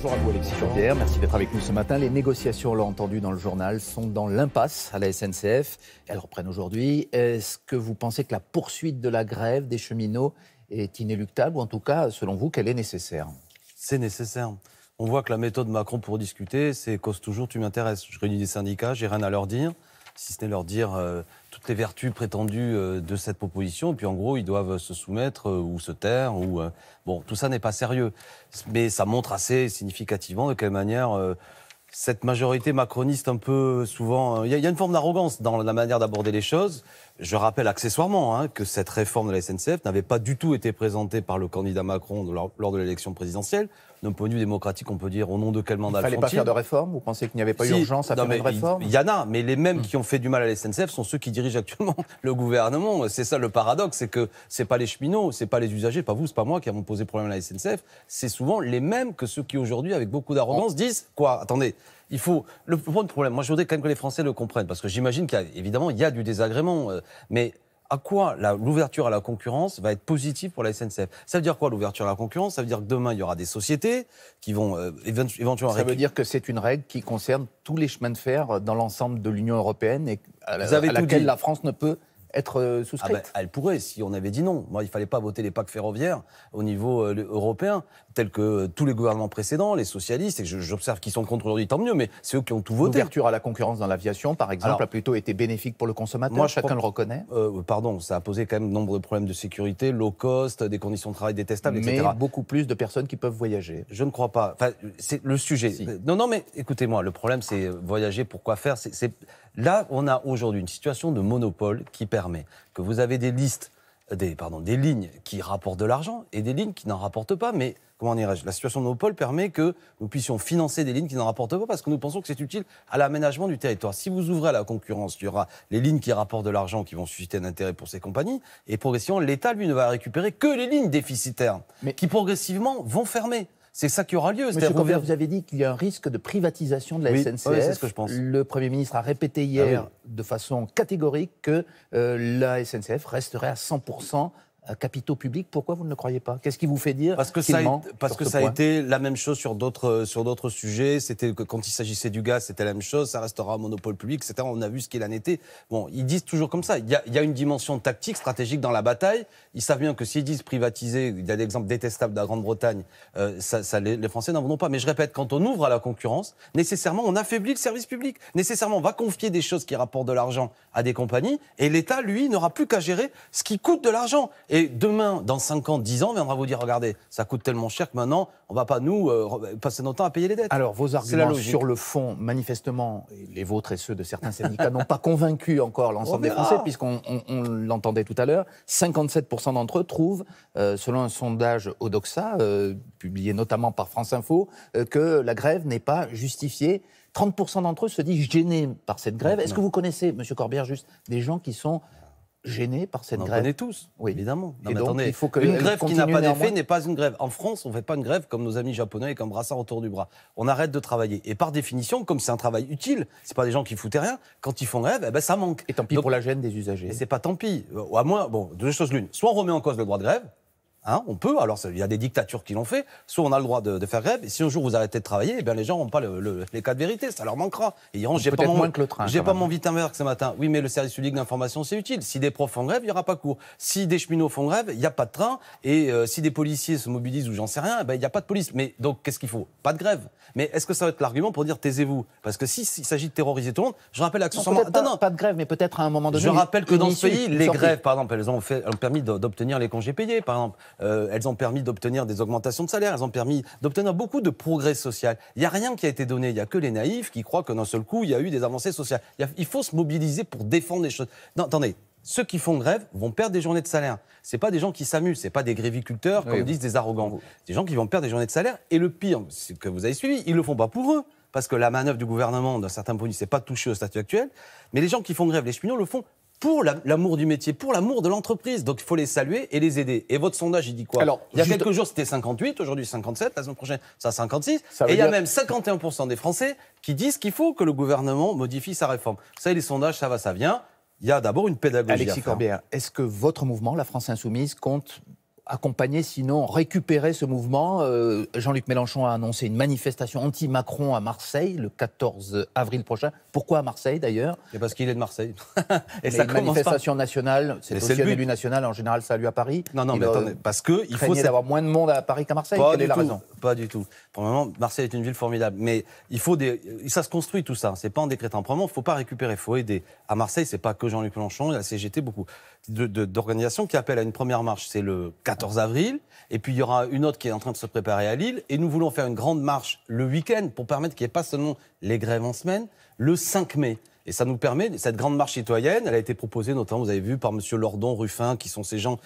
Bonjour à vous Alexis Corbière, merci d'être avec nous ce matin. Les négociations, on l'a entendu dans le journal, sont dans l'impasse à la SNCF. Elles reprennent aujourd'hui. Est-ce que vous pensez que la poursuite de la grève des cheminots est inéluctable ou en tout cas, selon vous, qu'elle est nécessaire? C'est nécessaire. On voit que la méthode Macron pour discuter, c'est cause toujours tu m'intéresses. Je réunis des syndicats, j'ai rien à leur dire, si ce n'est leur dire toutes les vertus prétendues de cette proposition. Et puis en gros, ils doivent se soumettre ou se taire. Bon, tout ça n'est pas sérieux. Mais ça montre assez significativement de quelle manière cette majorité macroniste un peu souvent... Il y a une forme d'arrogance dans la manière d'aborder les choses. Je rappelle accessoirement que cette réforme de la SNCF n'avait pas du tout été présentée par le candidat Macron lors de l'élection présidentielle. D'un point de vue démocratique, on peut dire au nom de quel mandat. Il ne fallait pas faire de réforme? Vous pensez qu'il n'y avait pas urgence à faire une réforme? Il y en a, mais les mêmes qui ont fait du mal à la SNCF sont ceux qui dirigent actuellement le gouvernement. C'est ça le paradoxe, c'est que c'est pas les cheminots, c'est pas les usagers, pas vous, c'est pas moi qui avons posé problème à la SNCF. C'est souvent les mêmes que ceux qui aujourd'hui, avec beaucoup d'arrogance, disent quoi? Attendez. Il faut le problème. Moi, je voudrais quand même que les Français le comprennent, parce que j'imagine qu'évidemment, il y a du désagrément, mais à quoi l'ouverture à la concurrence va être positive pour la SNCF? Ça veut dire quoi l'ouverture à la concurrence? Ça veut dire que demain, il y aura des sociétés qui vont éventuellement... Ça veut dire que c'est une règle qui concerne tous les chemins de fer dans l'ensemble de l'Union européenne et à laquelle la France ne peut être souscrite. Elle pourrait, si on avait dit non. Moi, il ne fallait pas voter les pactes ferroviaires au niveau européen, tels que tous les gouvernements précédents, les socialistes, et j'observe qu'ils sont contre aujourd'hui, tant mieux, mais c'est eux qui ont tout voté. L'ouverture à la concurrence dans l'aviation, par exemple, a plutôt été bénéfique pour le consommateur, chacun le reconnaît. Pardon, ça a posé quand même nombre de problèmes de sécurité, low cost, des conditions de travail détestables, etc. Mais beaucoup plus de personnes qui peuvent voyager. Je ne crois pas. Enfin, c'est le sujet. Si. Non, mais écoutez-moi, le problème, c'est voyager, pourquoi faire? Là, on a aujourd'hui une situation de monopole qui permet que vous avez des lignes qui rapportent de l'argent et des lignes qui n'en rapportent pas. Mais comment dirais-je? La situation de monopole permet que nous puissions financer des lignes qui n'en rapportent pas parce que nous pensons que c'est utile à l'aménagement du territoire. Si vous ouvrez à la concurrence, il y aura les lignes qui rapportent de l'argent qui vont susciter un intérêt pour ces compagnies et progressivement, l'État, lui, ne va récupérer que les lignes déficitaires qui progressivement vont fermer. C'est ça qui aura lieu. Monsieur Corbière, vous avez dit qu'il y a un risque de privatisation de la SNCF. Oui, c'est ce que je pense. Le Premier ministre a répété hier de façon catégorique que la SNCF resterait à 100% capitaux publics. Pourquoi vous ne le croyez pas? Qu'est-ce qui vous fait dire Parce que ça a été la même chose sur d'autres sujets. C'était que quand il s'agissait du gaz, c'était la même chose. Ça restera un monopole public, etc. On a vu ce qu'il en était. Bon, ils disent toujours comme ça. Il y a une dimension tactique, stratégique dans la bataille. Ils savent bien que s'ils disent privatiser, il y a des exemples détestables de la Grande-Bretagne, les Français n'en voudront pas. Mais je répète, quand on ouvre à la concurrence, nécessairement, on affaiblit le service public. Nécessairement, on va confier des choses qui rapportent de l'argent à des compagnies. Et l'État, lui, n'aura plus qu'à gérer ce qui coûte de l'argent. Et demain, dans 5 ans, 10 ans, on viendra vous dire, regardez, ça coûte tellement cher que maintenant, on ne va pas, nous, passer notre temps à payer les dettes. Alors, vos arguments sur le fond, manifestement, les vôtres et ceux de certains syndicats n'ont pas convaincu encore l'ensemble des Français, puisqu'on l'entendait tout à l'heure, 57% d'entre eux trouvent, selon un sondage Odoxa, publié notamment par France Info, que la grève n'est pas justifiée. 30% d'entre eux se disent gênés par cette grève. Est-ce que vous connaissez, Monsieur Corbière, juste des gens qui sont gênés par cette grève? On en connaît tous, oui. Évidemment. Non, et mais donc, attendez, il faut que une grève qui n'a pas d'effet n'est pas une grève. En France, on ne fait pas une grève comme nos amis japonais avec un brassard autour du bras. On arrête de travailler. Et par définition, comme c'est un travail utile, c'est pas des gens qui foutaient rien, quand ils font grève, ça manque. Et tant pis pour la gêne des usagers. Et c'est pas tant pis. À moins, deux choses l'une. Soit on remet en cause le droit de grève, on peut, alors il y a des dictatures qui l'ont fait, soit on a le droit de faire grève, et si un jour vous arrêtez de travailler, les gens n'ont pas les cas de vérité, ça leur manquera. Et ils diront, j'ai pas mon Wittenberg ce matin. Oui, mais le service public d'information, c'est utile. Si des profs font grève, il n'y aura pas cours. Si des cheminots font grève, il n'y a pas de train, et si des policiers se mobilisent ou j'en sais rien, il n'y a pas de police. Mais donc, qu'est-ce qu'il faut? Pas de grève. Mais est-ce que ça va être l'argument pour dire taisez-vous? Parce que s'il s'agit de terroriser tout le monde, je rappelle accessoirement... Pas de grève, mais peut-être à un moment donné... Je rappelle que dans ce pays, les grèves, par exemple, elles ont permis d'obtenir les congés payés, par exemple. Elles ont permis d'obtenir des augmentations de salaire, elles ont permis d'obtenir beaucoup de progrès social. Il n'y a rien qui a été donné, il n'y a que les naïfs qui croient que d'un seul coup, il y a eu des avancées sociales. Il faut se mobiliser pour défendre les choses. Non, attendez, ceux qui font grève vont perdre des journées de salaire. Ce n'est pas des gens qui s'amusent, ce n'est pas des gréviculteurs, comme disent des arrogants. Des gens qui vont perdre des journées de salaire. Et le pire, c'est que vous avez suivi, ils ne le font pas pour eux. Parce que la manœuvre du gouvernement, d'un certain point de vue, c'est pas touché au statut actuel. Mais les gens qui font grève, les cheminots, le font pour l'amour du métier, pour l'amour de l'entreprise. Donc il faut les saluer et les aider. Et votre sondage, il dit quoi? Alors, il y a quelques jours, c'était 58, aujourd'hui 57, la semaine prochaine, ça 56. Et il y a même 51% des Français qui disent qu'il faut que le gouvernement modifie sa réforme. Vous savez, les sondages, ça va, ça vient. Il y a d'abord une pédagogie. Alexis Corbière, est-ce que votre mouvement, la France Insoumise, compte accompagner, sinon récupérer ce mouvement. Jean-Luc Mélenchon a annoncé une manifestation anti-Macron à Marseille le 14 avril prochain. Pourquoi à Marseille d'ailleurs? C'est parce qu'il est de Marseille. Et ça, une manifestation nationale, c'est aussi un élu national, en général ça a lieu à Paris. Non, mais attendez, parce qu'il faut d'avoir moins de monde à Paris qu'à Marseille. Quelle est la raison? Pas du tout. Pour le moment, Marseille est une ville formidable, mais il faut ça se construit tout ça. C'est pas en décrétant. Pour le moment, il faut pas récupérer, il faut aider. À Marseille, c'est pas que Jean-Luc Mélenchon, il y a la CGT, beaucoup d'organisations qui appellent à une première marche. C'est le 14 avril, et puis il y aura une autre qui est en train de se préparer à Lille, et nous voulons faire une grande marche le week-end pour permettre qu'il n'y ait pas seulement les grèves en semaine, le 5 mai. Et ça nous permet, cette grande marche citoyenne, elle a été proposée notamment, vous avez vu, par M. Lordon, Ruffin, qui sont ces gens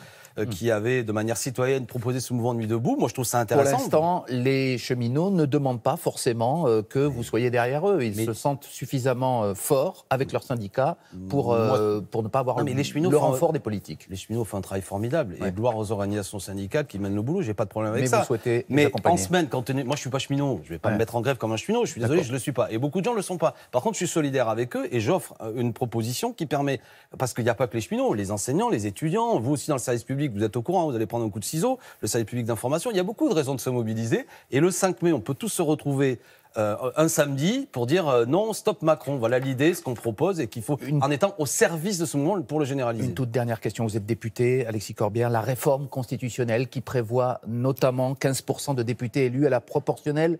qui avaient, de manière citoyenne, proposé ce mouvement de Nuit debout. Moi, je trouve ça intéressant. Pour l'instant, les cheminots ne demandent pas forcément que vous soyez derrière eux. Ils se sentent suffisamment forts avec leurs syndicats pour ne pas avoir le renfort des politiques. Les cheminots font un travail formidable. Et gloire aux organisations syndicales qui mènent le boulot, j'ai pas de problème avec ça. Mais vous souhaitez les accompagner. En semaine, moi, je suis pas cheminot. Je vais pas me mettre en grève comme un cheminot. Je suis désolé, je le suis pas. Et beaucoup de gens le sont pas. Par contre, je suis solidaire avec eux et j'offre une proposition qui permet, parce qu'il n'y a pas que les cheminots, les enseignants, les étudiants, vous aussi dans le service public, vous êtes au courant, vous allez prendre un coup de ciseau, le service public d'information, il y a beaucoup de raisons de se mobiliser. Et le 5 mai, on peut tous se retrouver un samedi pour dire non, stop Macron. Voilà l'idée, ce qu'on propose et qu'il faut, en étant au service de ce mouvement pour le généraliser. Une toute dernière question. Vous êtes député, Alexis Corbière, la réforme constitutionnelle qui prévoit notamment 15% de députés élus à la proportionnelle,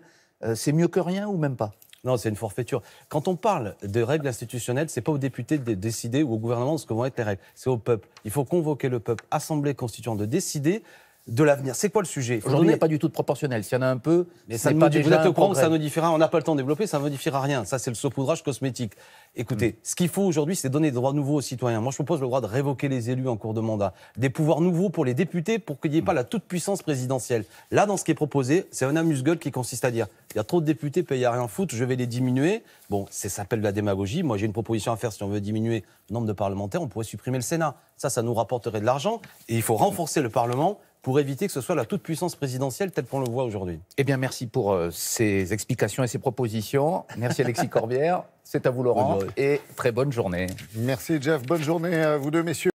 c'est mieux que rien ou même pas? Non, c'est une forfaiture. Quand on parle de règles institutionnelles, c'est pas aux députés de décider ou au gouvernement de ce que vont être les règles. C'est au peuple. Il faut convoquer le peuple, assemblée constituante, de décider de l'avenir. C'est quoi le sujet? Aujourd'hui, il n'y a pas du tout de proportionnel. S'il y en a un peu, mais ça vous êtes au courant que ça modifiera. On n'a pas le temps de développer, ça ne modifiera rien. Ça, c'est le saupoudrage cosmétique. Écoutez, ce qu'il faut aujourd'hui, c'est donner des droits nouveaux aux citoyens. Moi, je propose le droit de révoquer les élus en cours de mandat, des pouvoirs nouveaux pour les députés, pour qu'il n'y ait pas la toute-puissance présidentielle. Là, dans ce qui est proposé, c'est un amuse-gueule qui consiste à dire il y a trop de députés, payés à rien foutre, je vais les diminuer. Bon, ça s'appelle de la démagogie. Moi, j'ai une proposition à faire. Si on veut diminuer le nombre de parlementaires, on pourrait supprimer le Sénat. Ça nous rapporterait de l'argent. Et il faut renforcer le Parlement pour éviter que ce soit la toute-puissance présidentielle telle qu'on le voit aujourd'hui. Eh bien, merci pour ces explications et ces propositions. Merci Alexis Corbière. C'est à vous, Laurent. Et très bonne journée. Merci, Jeff. Bonne journée à vous deux, messieurs.